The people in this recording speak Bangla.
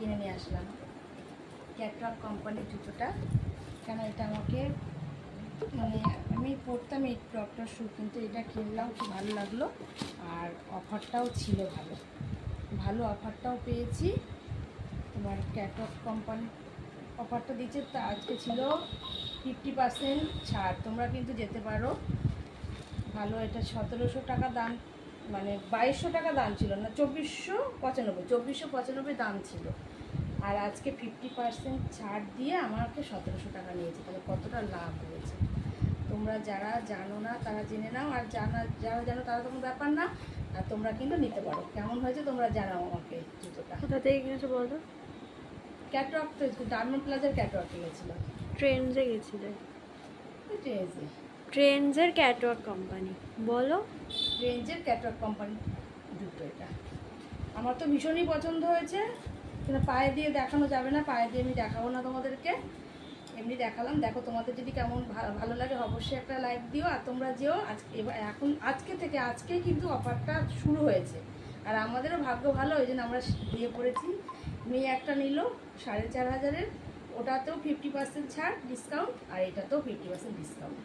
কিনে নিয়ে আসলাম ক্যাটওয়াক কোম্পানির জুতোটা। কেন এটা আমাকে মানে আমি পরতাম এই ক্রপটা শু, কিন্তু এটা কিনলাম, খুব ভালো লাগলো। আর অফারটাও ছিল ভালো, ভালো অফারটাও পেয়েছি। তোমার ক্যাটওয়াক কোম্পানি অফারটা দিচ্ছে, তা আজকে ছিল 50% ছাড়। তোমরা কিন্তু যেতে পারো। ভালো, এটা 1700 টাকা দাম, মানে 2200 টাকা দাম ছিল না, 2495 দাম ছিল। আর আজকে 50% ছাড় দিয়ে আমাকে 1700 টাকা নিয়েছে। তাহলে কতটা লাভ হয়েছে। তোমরা যারা জানো না তারা জেনে নাও, আর যারা জানো তারা তোমার ব্যাপার না। আর তোমরা কিন্তু নিতে পারো। কেমন হয়েছে তোমরা জানাও আমাকে জুতোটা। কোথা থেকে কিনেছো বলো? ক্যাটওয়াক তো ডায়মন্ড প্লাজার ক্যাটওয়াক কিনেছিলাম। ট্রেন্ডসে গেছিলে? ট্রেন্ডসে, ট্রেন্ডসের ক্যাটওয়াক কোম্পানি বলো। ট্রেন্ডসের ক্যাটওয়াক কোম্পানি জুতো এটা আমার তো ভীষণই পছন্দ হয়েছে। কিন্তু পায়ে দিয়ে দেখানো যাবে না, পায়ে দিয়ে আমি দেখাবো না তোমাদেরকে, এমনি দেখালাম। দেখো তোমাদের যদি কেমন ভালো লাগে অবশ্যই একটা লাইক দিও। আর তোমরা যেও আজকে কিন্তু অফারটা শুরু হয়েছে। আর আমাদেরও ভাগ্য ভালো, ওই জন্য আমরা দিয়ে পড়েছি। মেয়ে একটা নিল 4500, ওটাতেও 50% ছাড় ডিসকাউন্ট, আর এটাতেও 50% ডিসকাউন্ট।